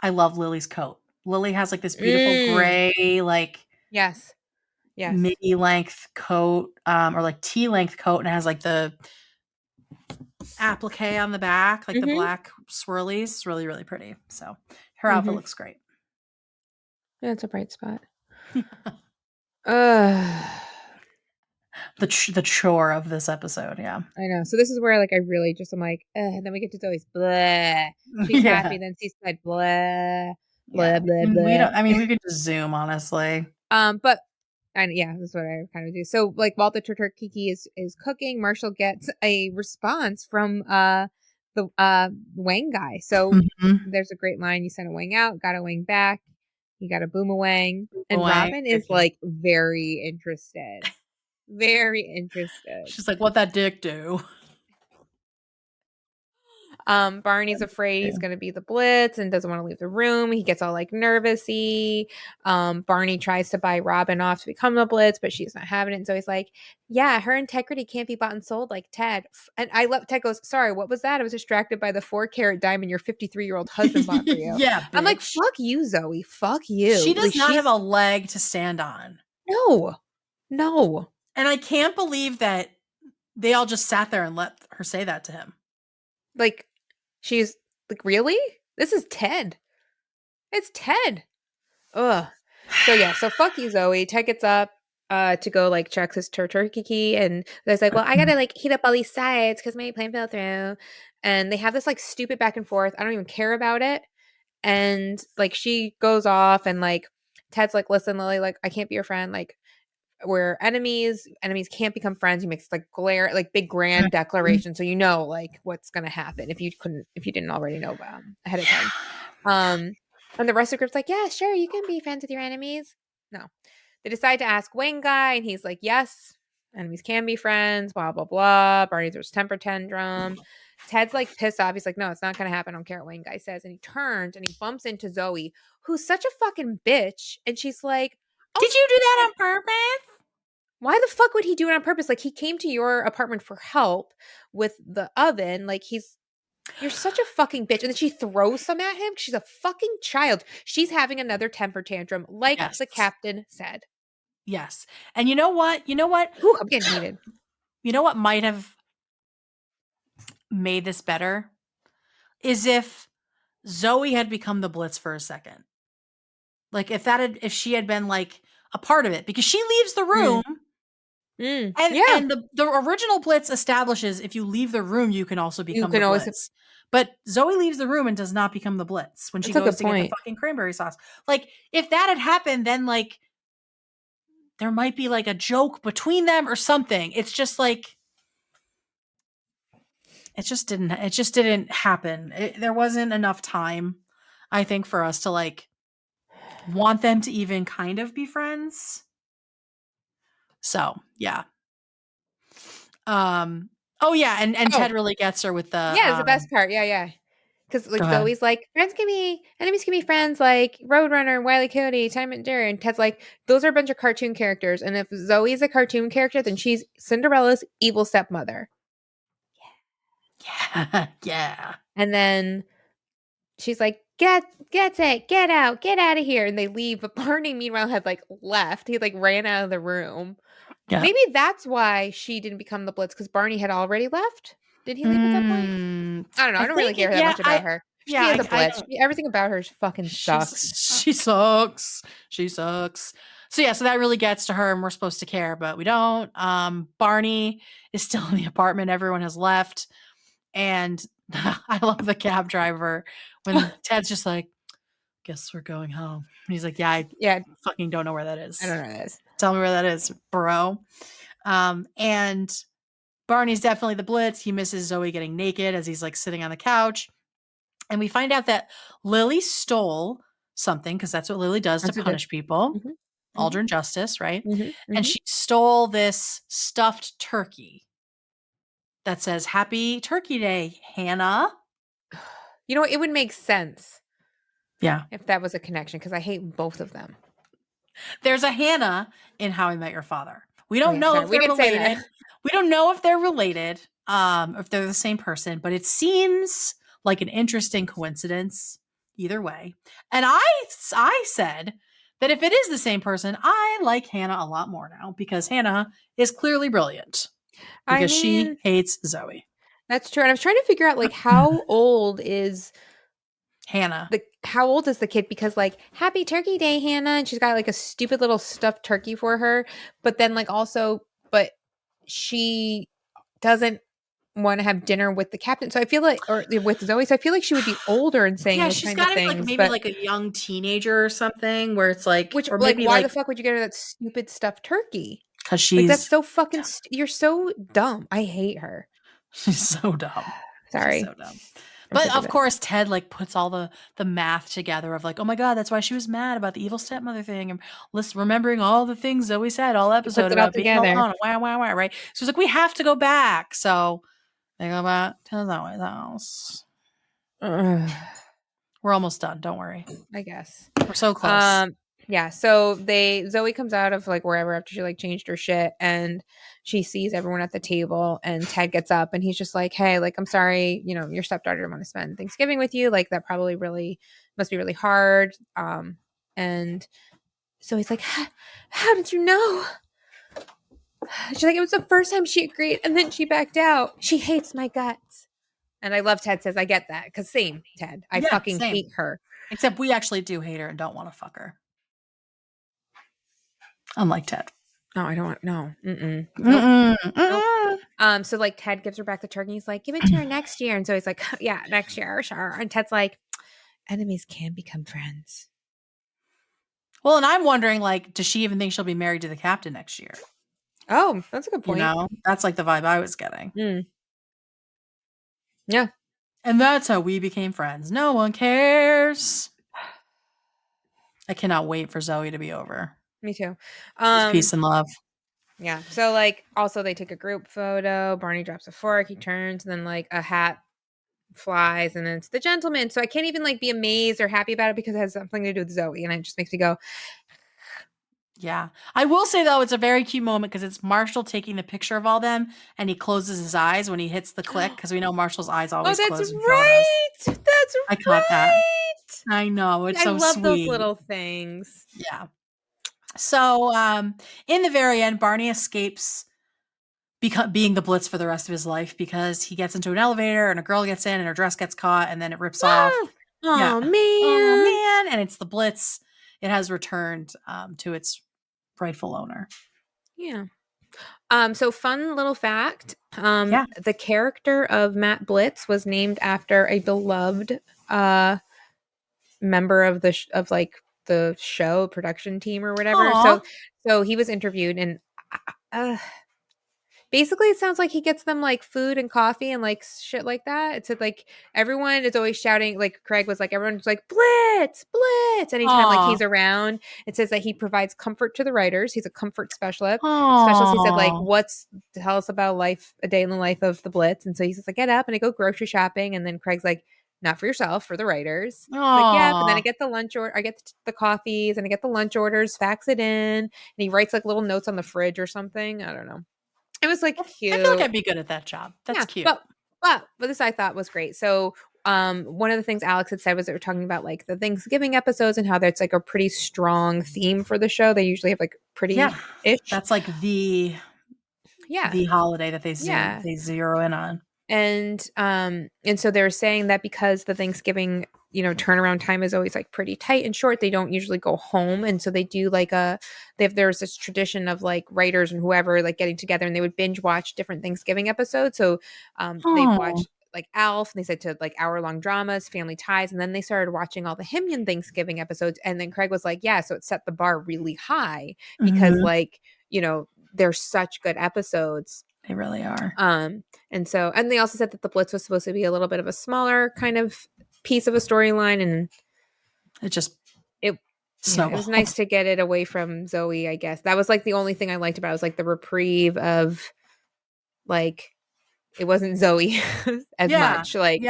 I love Lily's coat. Lily has like this beautiful gray, like yes, midi length coat, or like T length coat, and it has like the applique on the back, like the black swirlies. It's really, really pretty. So her outfit looks great. Yeah, it's a bright spot. The chore of this episode, yeah. I know. So this is where like I really just I'm like, and then we get to Zoe's blah. She's happy, then she's like blah. Blah, blah, blah. We could just zoom, honestly. But this is what I kind of do. So like while the turkey is cooking, Marshall gets a response from the wang guy. So there's a great line: you sent a wang out, got a wang back, you got a boomerang. And Robin is like very interested. Very interested. She's like, what that dick do? Barney's afraid he's gonna be the Blitz and doesn't want to leave the room. He gets all like nervousy. Barney tries to buy Robin off to become the Blitz, but she's not having it. And so he's like, yeah, her integrity can't be bought and sold like Ted. And I love Ted goes, sorry, what was that? I was distracted by the 4-carat diamond your 53-year-old husband bought for you. Yeah, bitch. I'm like, fuck you, Zoe. Fuck you. She does like, not have a leg to stand on. No. And I can't believe that they all just sat there and let her say that to him. Like, she's like, really? This is Ted. It's Ted. Ugh. So yeah, so fuck you, Zoe. Ted gets up to go like check his turkey key, and there's like, well, I gotta like heat up all these sides because my plan fell through. And they have this like stupid back and forth. I don't even care about it. And like she goes off, and like Ted's like, listen, Lily, like I can't be your friend. Like we're enemies. Enemies can't become friends. He makes like big grand declaration, so you know like what's gonna happen if you didn't already know ahead of time. And the rest of the group's like, yeah, sure, you can be friends with your enemies. No, they decide to ask Wayne Guy, and he's like, yes, enemies can be friends. Blah blah blah. Barney throws temper tantrum. Ted's like pissed off. He's like, no, it's not gonna happen. I don't care what Wayne Guy says. And he turns and he bumps into Zoe, who's such a fucking bitch, and she's like, oh, did you do that on purpose? Why the fuck would he do it on purpose? Like, he came to your apartment for help with the oven. Like, you're such a fucking bitch. And then she throws some at him. She's a fucking child. She's having another temper tantrum, like the captain said. Yes. And you know what? Ooh, I'm getting heated. You know what might have made this better? Is if Zoe had become the Blitz for a second. Like, if she had been, like, a part of it. Because she leaves the room. And the original Blitz establishes if you leave the room, you can also become the Blitz. But Zoe leaves the room and does not become the Blitz when she goes to get the fucking cranberry sauce. Like, if that had happened, then, like, there might be, like, a joke between them or something. It's just, like, it just didn't happen. There wasn't enough time, I think, for us to, like, want them to even kind of be friends. So, yeah. Oh yeah, and Ted really gets her with the it's the best part. Yeah. Because like Zoe's like, enemies can be friends, like Roadrunner, Wile E. Coyote, Time and Jerry, and Ted's like, those are a bunch of cartoon characters, and if Zoe's a cartoon character, then she's Cinderella's evil stepmother. Yeah. And then she's like, get out of here, and they leave. But Barney, meanwhile, had like left. He like ran out of the room. Yeah. Maybe that's why she didn't become the Blitz, because Barney had already left. Did he leave at that point? I don't know. I don't really care that much about her. She is a Blitz. Everything about her fucking sucks. She sucks. So yeah, so that really gets to her, and we're supposed to care, but we don't. Barney is still in the apartment. Everyone has left. And I love the cab driver when Ted's just like, guess we're going home. And he's like, yeah, I fucking don't know where that is. I don't know where that is. Tell me where that is, bro. And Barney's definitely the Blitz. He misses Zoe getting naked as he's like sitting on the couch. And we find out that Lily stole something, because that's what Lily does to punish people. Mm-hmm. Aldrin Justice, right? Mm-hmm. And she stole this stuffed turkey that says, Happy Turkey Day, Hannah. You know, it would make sense. Yeah. If that was a connection, because I hate both of them. There's a Hannah in How I Met Your Father. We don't know if they're related. We don't know if they're related, if they're the same person, but it seems like an interesting coincidence either way. And I said that if it is the same person, I like Hannah a lot more now, because Hannah is clearly brilliant. Because she hates Zoe. That's true. And I was trying to figure out, like, how old is Hannah? How old is the kid? Because, like, Happy Turkey Day, Hannah. And she's got, like, a stupid little stuffed turkey for her. But then, like, but she doesn't want to have dinner with the captain. So I feel like, or with Zoe. So I feel like she would be older and saying those kind of things. Yeah, she's got, like, maybe like a young teenager or something, where it's like, or like, maybe, why the fuck would you get her that stupid stuffed turkey? Because she's like, that's so fucking. You're so dumb. I hate her. She's so dumb. Sorry. She's so dumb. But of course, Ted like puts all the math together of like, oh my god, that's why she was mad about the evil stepmother thing, and remembering all the things Zoe said all episode about being alone. Wow, right? So it's like, we have to go back. So they go back to Zoe's house, We're almost done. Don't worry. I guess. We're so close. Yeah, so Zoe comes out of like wherever after she like changed her shit, and she sees everyone at the table, and Ted gets up and he's just like, hey, like, I'm sorry, you know, your stepdaughter didn't want to spend Thanksgiving with you, like that probably really must be really hard. And so he's like, how did you know? She's like, it was the first time she agreed and then she backed out. She hates my guts. And I love Ted says, I get that, because same, Ted, I fucking hate her. Except we actually do hate her and don't want to fuck her. Unlike Ted. No, I don't want, no. Nope. So like Ted gives her back the turkey. He's like, give it to her next year. And so he's like, yeah, next year, sure. And Ted's like, enemies can become friends. Well, and I'm wondering, like, does she even think she'll be married to the captain next year? Oh, that's a good point. You know, that's like the vibe I was getting. Yeah. And that's how we became friends. No one cares. I cannot wait for Zoe to be over. Me too. Peace and love. Yeah. So like also they take a group photo. Barney drops a fork. He turns and then like a hat flies and then it's the gentleman. So I can't even like be amazed or happy about it because it has something to do with Zoe. And it just makes me go. Yeah. I will say though, it's a very cute moment because it's Marshall taking the picture of all them and he closes his eyes when he hits the click because we know Marshall's eyes always close. That's right. That's right. I caught that. I know. It's so sweet. I love those little things. Yeah. So in the very end, Barney escapes being the Blitz for the rest of his life because he gets into an elevator and a girl gets in and her dress gets caught and then it rips off. Oh, man. Oh, man. And it's the Blitz. It has returned to its rightful owner. Yeah. So fun little fact. The character of Matt Blitz was named after a beloved member of the show production team or whatever. Aww. So he was interviewed and basically it sounds like he gets them like food and coffee and like shit like that. It said like everyone is always shouting, like Craig was like, everyone's like Blitz, Blitz. Anytime like he's around, it says that he provides comfort to the writers. He's a comfort specialist. He said like, tell us about a day in the life of the Blitz. And so he says like, get up and I go grocery shopping. And then Craig's like, not for yourself, for the writers. Like, yeah, but then I get the lunch order, I get the coffees and I get the lunch orders, fax it in. And he writes like little notes on the fridge or something. I don't know. It was like cute. I feel like I'd be good at that job. That's cute. But this I thought was great. So one of the things Alex had said was they were talking about like the Thanksgiving episodes and how that's like a pretty strong theme for the show. They usually have like pretty ish. That's like the holiday that they zero in on. And so they're saying that because the Thanksgiving, turnaround time is always like pretty tight and short, they don't usually go home. And so they do like there's this tradition of like writers and whoever like getting together and they would binge watch different Thanksgiving episodes. So they watched like Alf and they said to like hour-long dramas, Family Ties. And then they started watching all the HIMYM Thanksgiving episodes. And then Craig was like, yeah, so it set the bar really high because like, they're such good episodes. They really are. And they also said that the Blitz was supposed to be a little bit of a smaller kind of piece of a storyline, and it was nice to get it away from Zoe. I guess that was like the only thing I liked about it was like the reprieve of like it wasn't Zoe as much. Like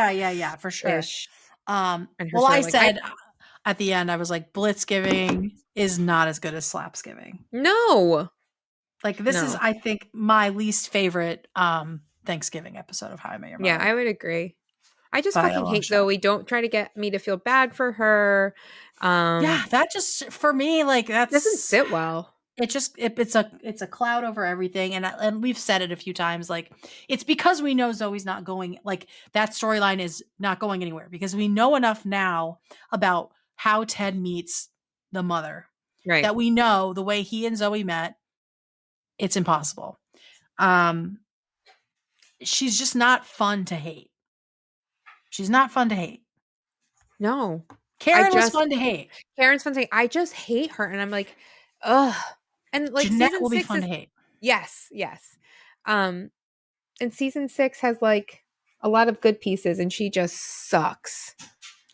for sure. Well, I said at the end, I was like, Blitzgiving is not as good as Slapsgiving. No. Like this is, I think, my least favorite Thanksgiving episode of How I Met Your Mother. Yeah, I would agree. I just fucking hate Zoe. Don't try to get me to feel bad for her. That just for me, like that doesn't sit well. It just it's a cloud over everything, and we've said it a few times. Like it's because we know Zoe's not going. Like that storyline is not going anywhere because we know enough now about how Ted meets the mother, right? That we know the way he and Zoe met. It's impossible. She's just not fun to hate. She's not fun to hate. No. Karen was fun to hate. Karen's fun to hate. I just hate her. And I'm like, ugh. And like Jeanette will be fun to hate. Yes. And season 6 has like a lot of good pieces and she just sucks.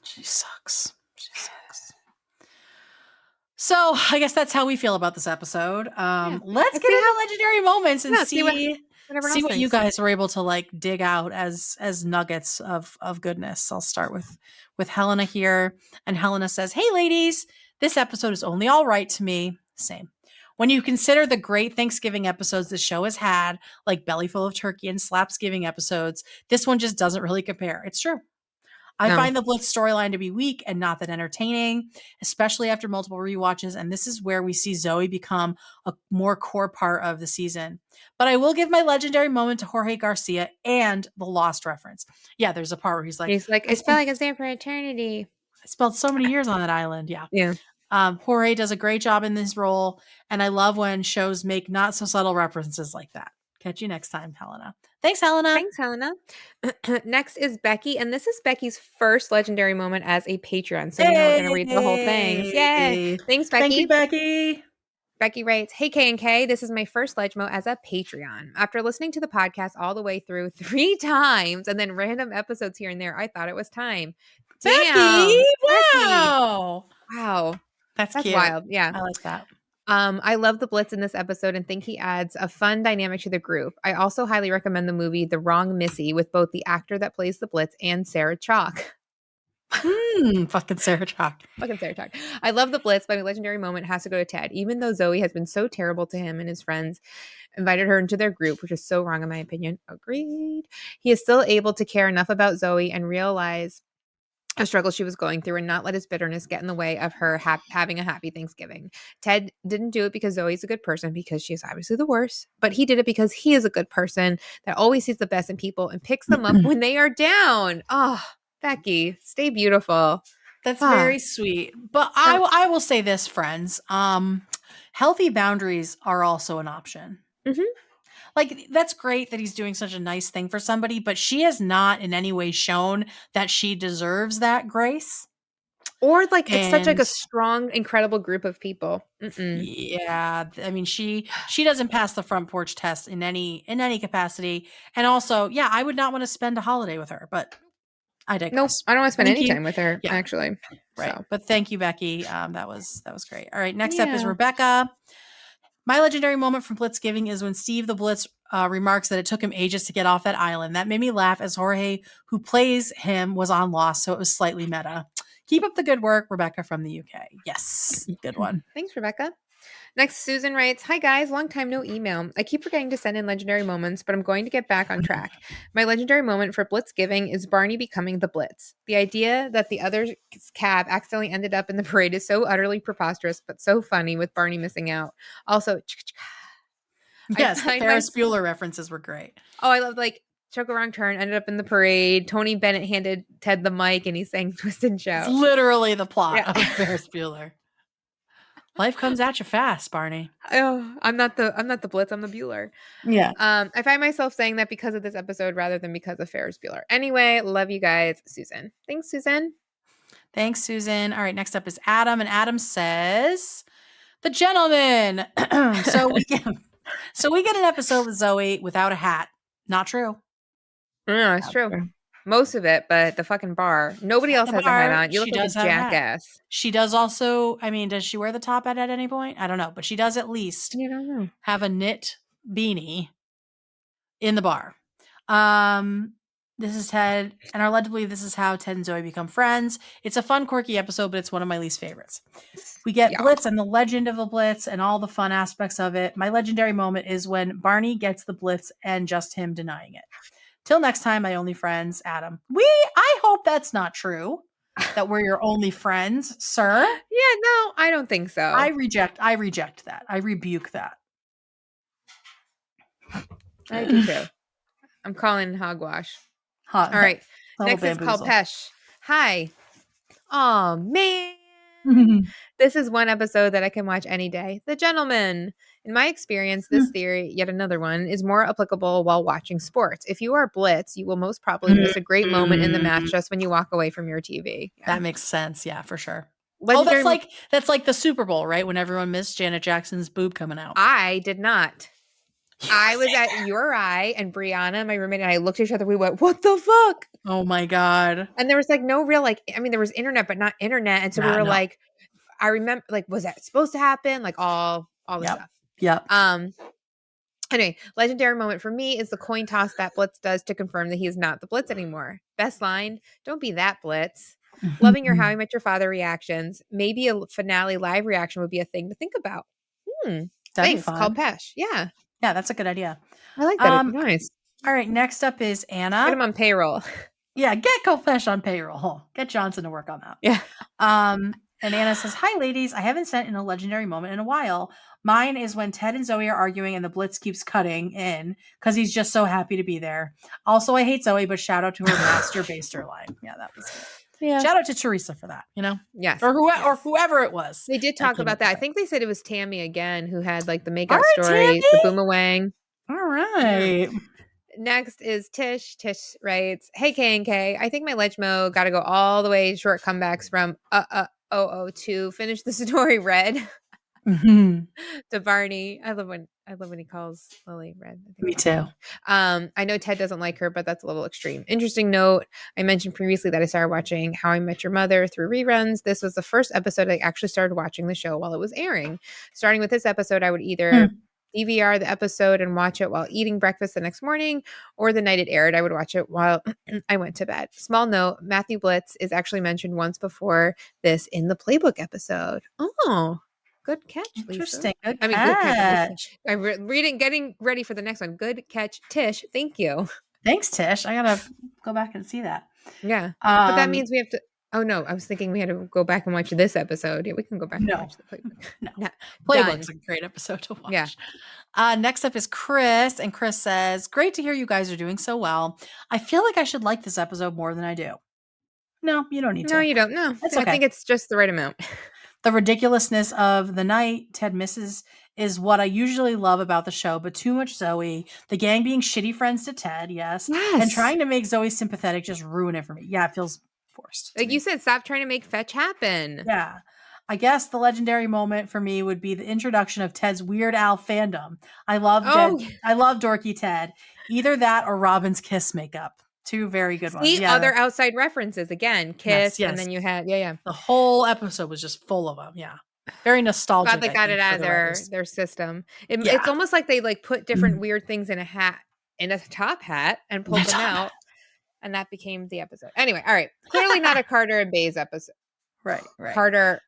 She sucks. So I guess that's how we feel about this episode. Let's get into legendary moments and see see what you guys were able to like dig out as nuggets of goodness. I'll start with Helena here. And Helena says, "Hey ladies, this episode is only all right to me." Same. When you consider the great Thanksgiving episodes the show has had, like Belly Full of Turkey and Slapsgiving episodes, this one just doesn't really compare. It's true. I find the Blitz storyline to be weak and not that entertaining, especially after multiple rewatches. And this is where we see Zoe become a more core part of the season. But I will give my legendary moment to Jorge Garcia and the Lost reference. Yeah, there's a part where he's like, "It's felt like it's there for eternity. I spent so many years on that island." Yeah. Yeah. Jorge does a great job in this role. And I love when shows make not so subtle references like that. Catch you next time, Helena. Thanks, Helena. Thanks, Helena. Next is Becky, and this is Becky's first legendary moment as a Patreon. So we know we're going to read the whole thing. Yay! Thanks, Becky. Thank you, Becky. Becky writes, "Hey K&K, this is my first Legmo as a Patreon. After listening to the podcast all the way through 3 times and then random episodes here and there, I thought it was time." Becky! Damn, Wow. Wow. That's cute. Wild. Yeah. I like that. I love the Blitz in this episode and think he adds a fun dynamic to the group. I also highly recommend the movie The Wrong Missy with both the actor that plays the Blitz and Sarah Chalk. Fucking Sarah Chalk. Fucking Sarah Chalk. I love the Blitz, but my legendary moment has to go to Ted. Even though Zoe has been so terrible to him and his friends, invited her into their group, which is so wrong in my opinion. Agreed. He is still able to care enough about Zoe and realize a struggle she was going through and not let his bitterness get in the way of her having a happy Thanksgiving. Ted didn't do it because Zoe's a good person, because she is obviously the worst, but he did it because he is a good person that always sees the best in people and picks them up when they are down. Oh, Becky, stay beautiful. That's very sweet. But I will say this, friends. Healthy boundaries are also an option. Mm-hmm. Like, that's great that he's doing such a nice thing for somebody, but she has not in any way shown that she deserves that grace. Or like it's such like a strong, incredible group of people. Yeah, I mean, she doesn't pass the front porch test in any capacity. And also, yeah, I would not want to spend a holiday with her, but I digress. Nope, I don't want to spend any time with her, actually. Right. So. But thank you, Becky. That was great. All right, next up is Rebecca. My legendary moment from Blitzgiving is when Steve the Blitz remarks that it took him ages to get off that island. That made me laugh as Jorge, who plays him, was on Lost, so it was slightly meta. Keep up the good work, Rebecca from the UK. Yes, good one. Thanks, Rebecca. Next, Susan writes, "Hi guys, long time no email. I keep forgetting to send in legendary moments, but I'm going to get back on track. My legendary moment for Blitzgiving is Barney becoming the Blitz. The idea that the other cab accidentally ended up in the parade is so utterly preposterous, but so funny with Barney missing out. Also, yes, the Ferris Bueller references were great. Oh, I love like took a wrong turn, ended up in the parade. Tony Bennett handed Ted the mic and he sang Twist and Shout. It's literally the plot of Ferris Bueller. Life comes at you fast, Barney. Oh, I'm not the Blitz, I'm the Bueller. Yeah. I find myself saying that because of this episode rather than because of Ferris Bueller. Anyway, love you guys, Susan. Thanks, Susan. Thanks, Susan. All right, next up is Adam, and Adam says, "The gentleman." So we get an episode with Zoe without a hat. Not true. No, it's true. Most of it, but the fucking bar. Nobody else has a hat on. You look like a jackass. She does also, I mean, does she wear the top hat at any point? I don't know, but she does at least have a knit beanie in the bar. This is Ted, and are led to believe this is how Ted and Zoe become friends. It's a fun, quirky episode, but it's one of my least favorites. We get Blitz and the legend of the Blitz and all the fun aspects of it. My legendary moment is when Barney gets the Blitz and just him denying it. Till next time, my only friends, Adam. I hope that's not true, that we're your only friends, sir. Yeah, no, I don't think so. I reject that. I rebuke that. I do too. I'm calling hogwash. All right. Next is called Pesh. Hi. Oh, man. This is one episode that I can watch any day. The Gentleman. In my experience, this theory, yet another one, is more applicable while watching sports. If you are Blitz, you will most probably miss a great moment in the match just when you walk away from your TV. Yeah. That makes sense. Yeah, for sure. Legendary that's like the Super Bowl, right? When everyone missed Janet Jackson's boob coming out. I did not. I was at URI and Brianna, my roommate, and I looked at each other. We went, "What the fuck?" Oh my God. And there was like no real, like, I mean, there was internet, but not internet. And so we were like, I remember, like, was that supposed to happen? Like all this stuff. Yeah. Anyway, legendary moment for me is the coin toss that Blitz does to confirm that he is not the Blitz anymore. Best line, don't be that Blitz. Loving your How I Met Your Father reactions. Maybe a finale live reaction would be a thing to think about. That'd Thanks, be call fun. Pesh. Yeah. Yeah, that's a good idea. I like that. Nice. All right, next up is Anna. Get him on payroll. Yeah, get Pesh on payroll. Get Johnson to work on that. Yeah. And Anna says, "Hi, ladies. I haven't sent in a legendary moment in a while. Mine is when Ted and Zoe are arguing and the Blitz keeps cutting in because he's just so happy to be there. Also, I hate Zoe, but shout out to her master baster line. Yeah, that was good. Yeah. Shout out to Teresa for that, Yes. Or whoever it was. They did talk about that. I think they said it was Tammy again who had like the makeout story, the boomerang. All right. Yeah. Next is Tish. Tish writes, "Hey K&K, I think my Legmo got to go all the way short comebacks from to finish the story red." To Barney. I love when he calls Lily red. Me too. I know Ted doesn't like her, but that's a little extreme. Interesting note. I mentioned previously that I started watching How I Met Your Mother through reruns. This was the first episode I actually started watching the show while it was airing. Starting with this episode, I would either DVR the episode and watch it while eating breakfast the next morning, or the night it aired, I would watch it while I went to bed. Small note, Matthew Blitz is actually mentioned once before this in the Playbook episode. Oh, good catch, Lisa. Interesting. Good catch. Good catch. I'm reading, getting ready for the next one. Good catch, Tish. Thank you. Thanks, Tish. I gotta go back and see that. Yeah, but that means we have to. Oh no, I was thinking we had to go back and watch this episode. Yeah, we can go back and watch the Playbook. No, Playbook's a great episode to watch. Yeah. Next up is Chris, and Chris says, "Great to hear you guys are doing so well. I feel like I should like this episode more than I do." No, you don't need to. No, you don't. No, that's okay. Okay. I think it's just the right amount. The ridiculousness of the night Ted misses is what I usually love about the show, but too much Zoe. The gang being shitty friends to Ted, yes. And trying to make Zoe sympathetic just ruin it for me. Yeah, it feels forced. Like you said, stop trying to make fetch happen. Yeah. I guess the legendary moment for me would be the introduction of Ted's Weird Al fandom. I love dorky Ted. Either that or Robin's kiss makeup. Two very good ones. Yeah. Other outside references again, kiss, yes. And then you had The whole episode was just full of them. Yeah, very nostalgic. Glad they got it out of their system. It's almost like they like put different weird things in a top hat, and pulled them out, and that became the episode. Anyway, all right. Clearly not a Carter and Bays episode. Right. Carter.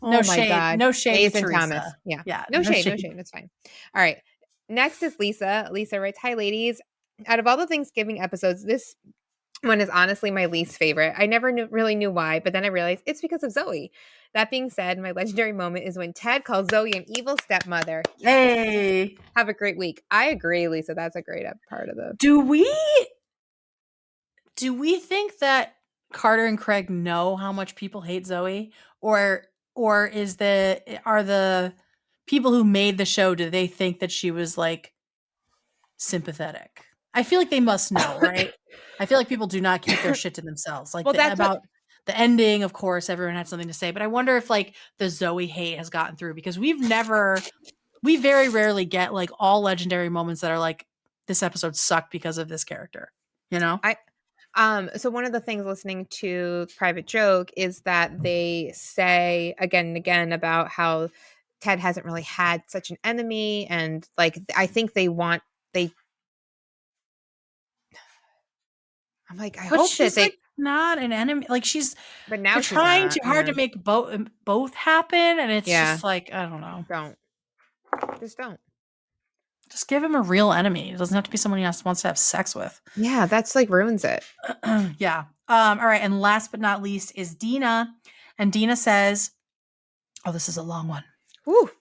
No shade. God. No shade. Bays and Thomas. Yeah. No shade. That's fine. All right. Next is Lisa. Lisa writes, "Hi, ladies. Out of all the Thanksgiving episodes, this one is honestly my least favorite. I never really knew why, but then I realized it's because of Zoe. That being said, my legendary moment is when Ted calls Zoe an evil stepmother. Hey, have a great week." I agree, Lisa. That's a great part of the. Do we think that Carter and Craig know how much people hate Zoe, or are the people who made the show, do they think that she was like sympathetic? I feel like they must know, right? I feel like people do not keep their shit to themselves. Like the ending, of course, everyone had something to say, but I wonder if like the Zoe hate has gotten through, because we very rarely get like all legendary moments that are like, this episode sucked because of this character, So one of the things listening to Private Joke is that they say again and again about how Ted hasn't really had such an enemy, and like I think I'm like, I hope she's that like not an enemy. Like but now she's trying too hard to make both happen, and it's just like, I don't know. Just give him a real enemy. It doesn't have to be someone he wants to have sex with. Yeah, that's like ruins it. Yeah. All right. And last but not least is Dina, and Dina says, "Oh, this is a long one." Ooh.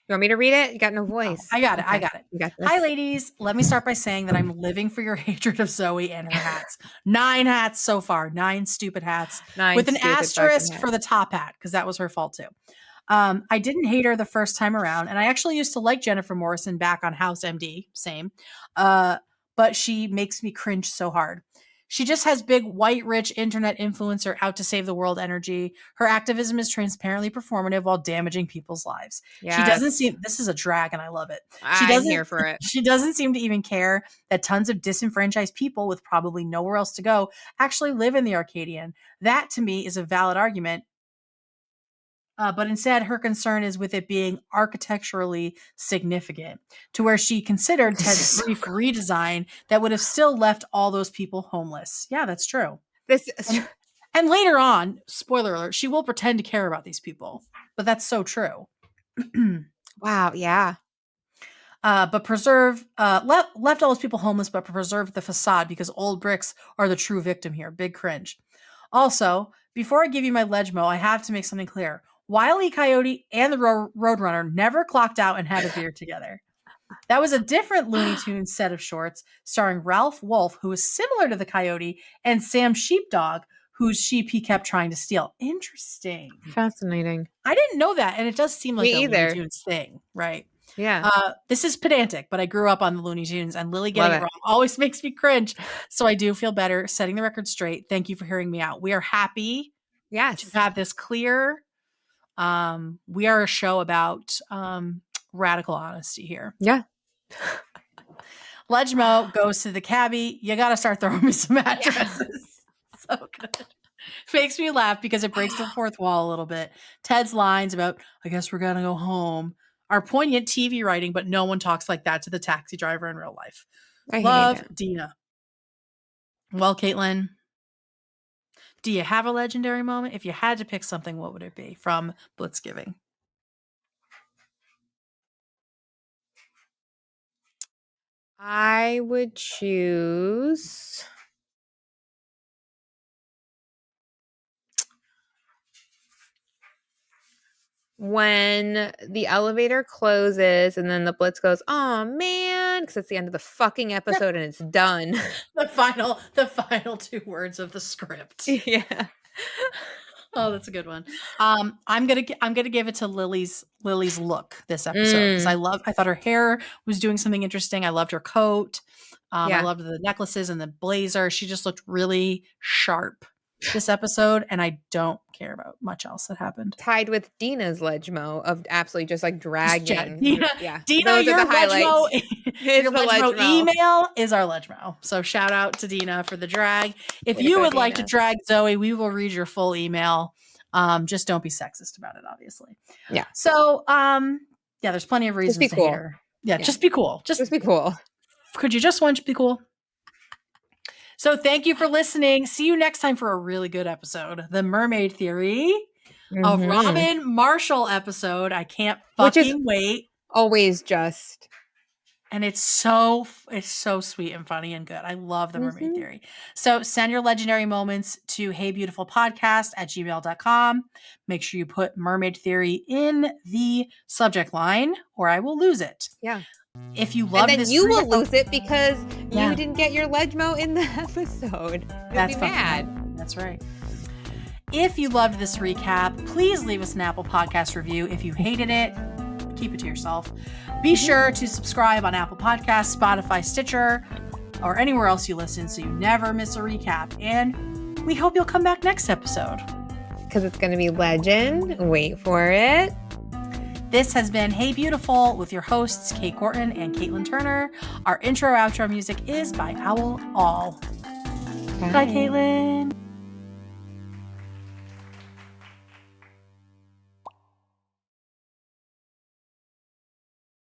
You want me to read it? You got no voice. I got it. Okay. I got it. You got this. Hi, ladies. Let me start by saying that I'm living for your hatred of Zoe and her hats. 9 hats so far. 9 stupid hats. 9 with an asterisk for the top hat, because that was her fault too. I didn't hate her the first time around, and I actually used to like Jennifer Morrison back on House MD. Same. But she makes me cringe so hard. She just has big, white, rich internet influencer out to save the world energy. Her activism is transparently performative while damaging people's lives. Yes. She doesn't seem, this is a drag and I love it. I'm here for it. She doesn't seem to even care that tons of disenfranchised people with probably nowhere else to go actually live in the Arcadian. That to me is a valid argument. But instead, her concern is with it being architecturally significant, to where she considered Ted's brief redesign that would have still left all those people homeless. Yeah, that's true. And later on, spoiler alert, she will pretend to care about these people, but that's so true. Wow, yeah. But left all those people homeless, but preserved the facade because old bricks are the true victim here. Big cringe. Also, before I give you my Legmo, I have to make something clear. Wile E. Coyote and the Roadrunner never clocked out and had a beer together. That was a different Looney Tunes set of shorts starring Ralph Wolf, who was similar to the Coyote, and Sam Sheepdog, whose sheep he kept trying to steal. Interesting. Fascinating. I didn't know that, and it does seem like a Looney Tunes thing, right? Yeah. This is pedantic, but I grew up on the Looney Tunes, and Lily getting it wrong always makes me cringe. So I do feel better setting the record straight. Thank you for hearing me out. We are happy to have this clear. We are a show about radical honesty here. Yeah. Legmo goes to the cabbie. You got to start throwing me some addresses. So good. Makes me laugh because it breaks the fourth wall a little bit. Ted's lines about, I guess we're going to go home, are poignant TV writing, but no one talks like that to the taxi driver in real life. Love, Dina. Well, Caitlin, do you have a legendary moment? If you had to pick something, what would it be from Blitzgiving? I would choose when the elevator closes and then the Blitz goes, "Oh man," because it's the end of the fucking episode and it's done. the final 2 words of the script. Yeah. Oh, that's a good one. I'm gonna give it to Lily's look this episode because I thought her hair was doing something interesting. I loved her coat. I loved the necklaces and the blazer. She just looked really sharp this episode, and I don't care about much else that happened. Tied with Dina's Legmo of absolutely just like dragging. Dina, your Legmo, your Legmo email is our Legmo. So shout out to Dina for the drag. If you would like to drag Zoe, we will read your full email. Just don't be sexist about it, obviously. Yeah. So, there's plenty of reasons to hear. Yeah, just be cool. Just be cool. Could you just want to be cool? So thank you for listening. See you next time for a really good episode. The Mermaid Theory, a Robin Marshall episode. I can't fucking wait. Always just. And it's so sweet and funny and good. I love the Mermaid Theory. So send your legendary moments to heybeautifulpodcast@gmail.com. Make sure you put Mermaid Theory in the subject line or I will lose it. Yeah. If you love this, and then you will lose it because you didn't get your Legmo in the episode. You'll be mad. That's right. If you loved this recap, please leave us an Apple Podcast review. If you hated it, keep it to yourself. Be sure to subscribe on Apple Podcasts, Spotify, Stitcher, or anywhere else you listen so you never miss a recap. And we hope you'll come back next episode. Because it's going to be legend. Wait for it. This has been Hey Beautiful with your hosts, Kate Gorton and Caitlin Turner. Our intro-outro music is by Owl All. Bye, Caitlin.